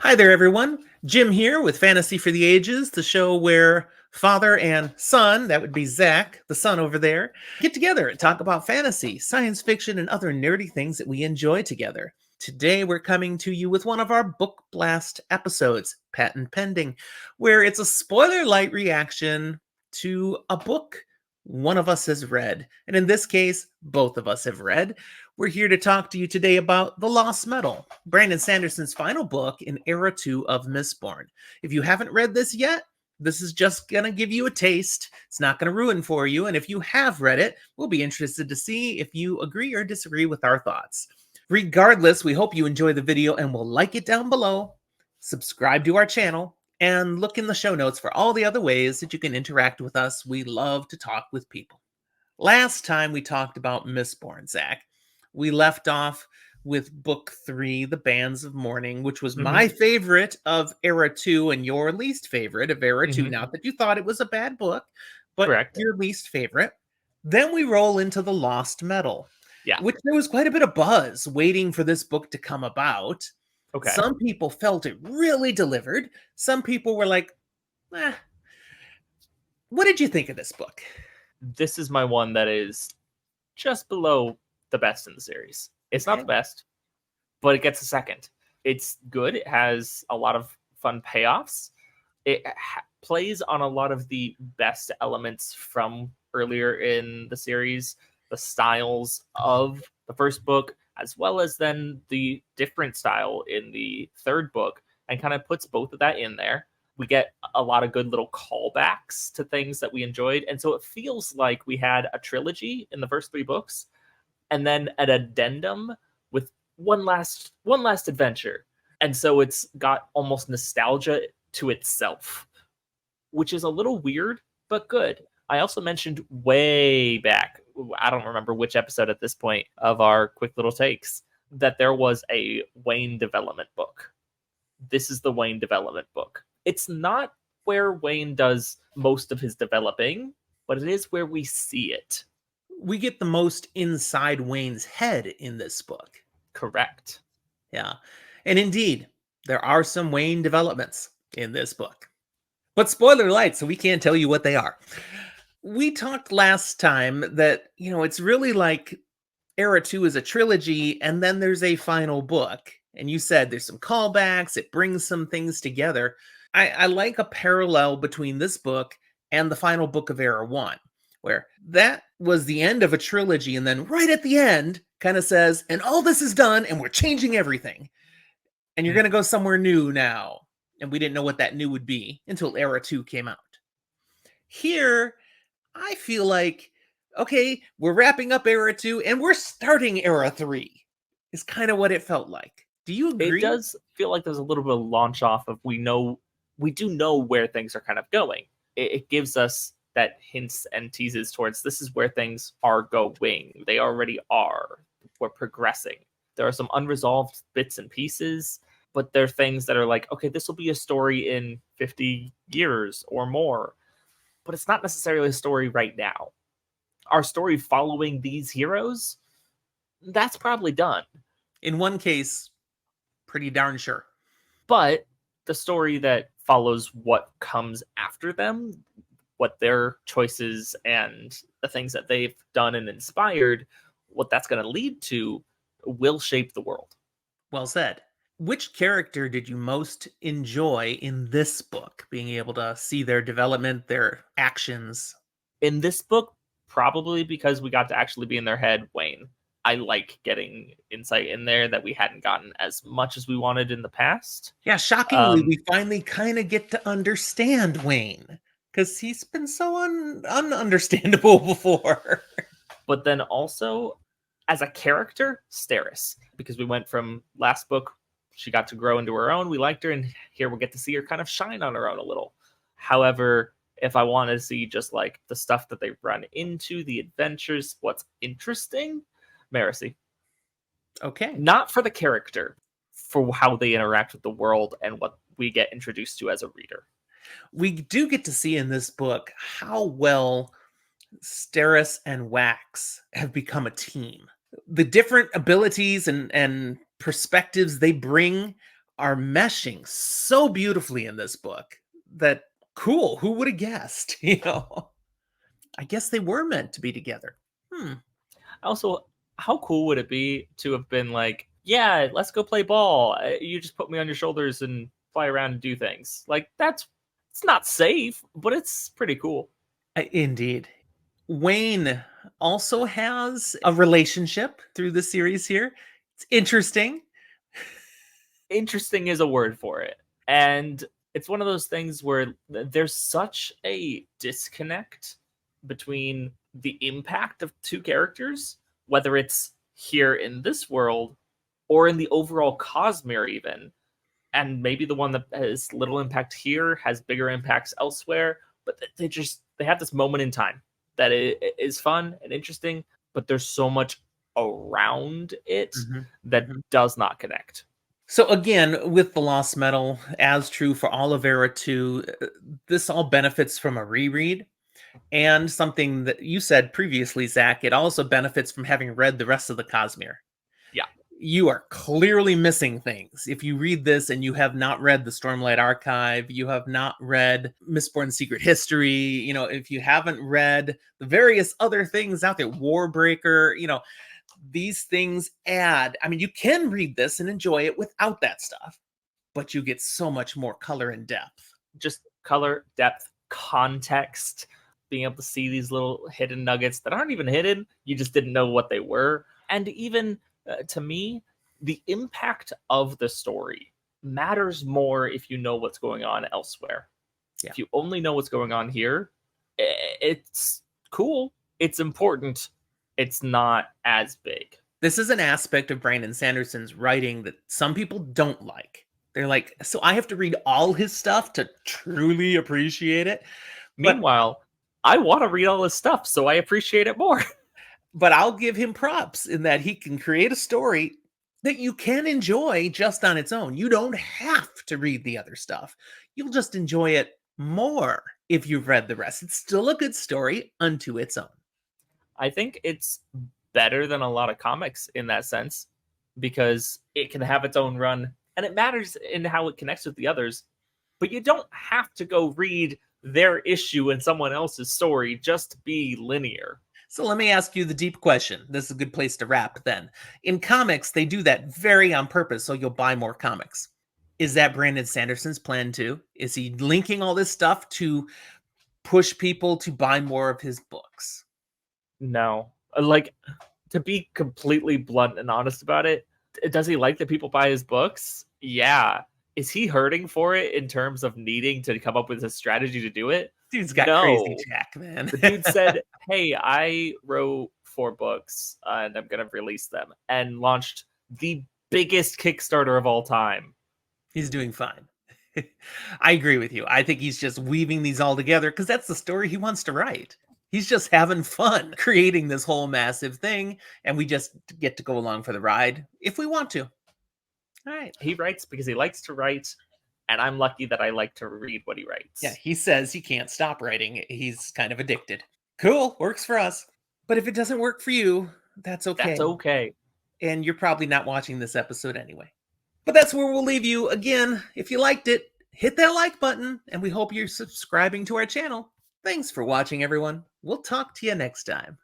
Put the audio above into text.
Hi there, everyone. Jim here with Fantasy for the Ages, the show where father and son, that would be Zach, the son over there, get together and talk about fantasy, science fiction, and other nerdy things that we enjoy together. Today, we're coming to you with one of our Book Blast episodes, Patent Pending, where it's a spoiler-lite reaction to a book one of us has read. And in this case, both of us have read. We're here to talk to you today about The Lost Metal, Brandon Sanderson's final book in Era 2 of Mistborn. If you haven't read this yet, this is just going to give you a taste. It's not going to ruin for you. And if you have read it, we'll be interested to see if you agree or disagree with our thoughts. Regardless, we hope you enjoy the video and will like it down below, subscribe to our channel, and look in the show notes for all the other ways that you can interact with us. We love to talk with people. Last time we talked about Mistborn, Zach. We left off with book 3, The Bands of Mourning, which was my favorite of Era 2 and your least favorite of Era 2. Not that you thought it was a bad book, but Correct. your least favorite. Then we roll into The Lost Metal, Yeah. which there was quite a bit of buzz waiting for this book to come about. Okay. Some people felt it really delivered. Some people were like, eh. What did you think of this book? This is my one that is just below the best in the series. It's not the best, but it gets a second. It's good. It has a lot of fun payoffs. It plays on a lot of the best elements from earlier in the series, the styles of the first book, as well as then the different style in the third book, and kind of puts both of that in there. We get a lot of good little callbacks to things that we enjoyed. And so it feels like we had a trilogy in the first 3 books and then an addendum with one last adventure. And so it's got almost nostalgia to itself, which is a little weird, but good. I also mentioned way back, I don't remember which episode at this point of our quick little takes, that there was a Wayne development book. This is the Wayne development book. It's not where Wayne does most of his developing, but it is where we see it. We get the most inside Wayne's head in this book. Correct. Yeah. And indeed, there are some Wayne developments in this book. But spoiler-lite, so we can't tell you what they are. We talked last time that, it's really like Era 2 is a trilogy, and then there's a final book. And you said there's some callbacks, it brings some things together. I like a parallel between this book and the final book of Era 1, where that was the end of a trilogy, and then right at the end kind of says, and all this is done, and we're changing everything. And you're going to go somewhere new now. And we didn't know what that new would be until Era 2 came out. Here, I feel like, okay, we're wrapping up Era 2, and we're starting Era 3, is kind of what it felt like. Do you agree? It does feel like there's a little bit of launch off of we do know where things are kind of going. It gives us that hints and teases towards this is where things are going. They already are. We're progressing. There are some unresolved bits and pieces, but there are things that are like, okay, this will be a story in 50 years or more, but it's not necessarily a story right now. Our story following these heroes, that's probably done. In one case, pretty darn sure. But the story that follows what comes after them, what their choices and the things that they've done and inspired, what that's going to lead to will shape the world. Well said. Which character did you most enjoy in this book? Being able to see their development, their actions. In this book, probably because we got to actually be in their head, Wayne. I like getting insight in there that we hadn't gotten as much as we wanted in the past. Yeah, shockingly, we finally kind of get to understand Wayne, because he's been so ununderstandable before. But then also, as a character, Steris, because we went from last book, she got to grow into her own, we liked her, and here we'll get to see her kind of shine on her own a little. However, if I want to see just like the stuff that they run into, the adventures, what's interesting, Marcy. Okay. Not for the character, for how they interact with the world and what we get introduced to as a reader. We do get to see in this book how well Steris and Wax have become a team. The different abilities and perspectives they bring are meshing so beautifully in this book that cool, who would have guessed? I guess they were meant to be together. Also, how cool would it be to have been like, yeah, let's go play ball. You just put me on your shoulders and fly around and do things. Like, it's not safe, but it's pretty cool. Indeed. Wayne also has a relationship through the series here. It's interesting. Interesting is a word for it. And it's one of those things where there's such a disconnect between the impact of two characters, whether it's here in this world or in the overall Cosmere, even. And maybe the one that has little impact here has bigger impacts elsewhere. But they have this moment in time that is fun and interesting, but there's so much around it that does not connect. So again, with the Lost Metal, as true for all of Era 2, this all benefits from a reread. And something that you said previously, Zach, it also benefits from having read the rest of the Cosmere. Yeah. You are clearly missing things. If you read this and you have not read the Stormlight Archive, you have not read Mistborn Secret History, if you haven't read the various other things out there, Warbreaker, these things add. I mean, you can read this and enjoy it without that stuff, but you get so much more color and depth. Just color, depth, context, being able to see these little hidden nuggets that aren't even hidden. You just didn't know what they were. And even to me, the impact of the story matters more if you know what's going on elsewhere. Yeah. If you only know what's going on here, it's cool. It's important. It's not as big. This is an aspect of Brandon Sanderson's writing that some people don't like. They're like, so I have to read all his stuff to truly appreciate it. Meanwhile, I want to read all his stuff, so I appreciate it more. But I'll give him props in that he can create a story that you can enjoy just on its own. You don't have to read the other stuff. You'll just enjoy it more if you've read the rest. It's still a good story unto its own. I think it's better than a lot of comics in that sense because it can have its own run and it matters in how it connects with the others. But you don't have to go read their issue in someone else's story just to be linear. So let me ask you the deep question. This is a good place to wrap then. In comics, they do that very on purpose, so you'll buy more comics. Is that Brandon Sanderson's plan too? Is he linking all this stuff to push people to buy more of his books? No. Like, to be completely blunt and honest about it, does he like that people buy his books? Yeah. Is he hurting for it in terms of needing to come up with a strategy to do it? Dude's got crazy Jack, man. The dude said, hey, I wrote 4 books and I'm going to release them, and launched the biggest Kickstarter of all time. He's doing fine. I agree with you. I think he's just weaving these all together because that's the story he wants to write. He's just having fun creating this whole massive thing, and we just get to go along for the ride if we want to. All right. He writes because he likes to write, and I'm lucky that I like to read what he writes. Yeah, he says he can't stop writing. He's kind of addicted. Cool, works for us. But if it doesn't work for you, that's okay. That's okay. And you're probably not watching this episode anyway. But that's where we'll leave you. Again, if you liked it, hit that like button, and we hope you're subscribing to our channel. Thanks for watching, everyone. We'll talk to you next time.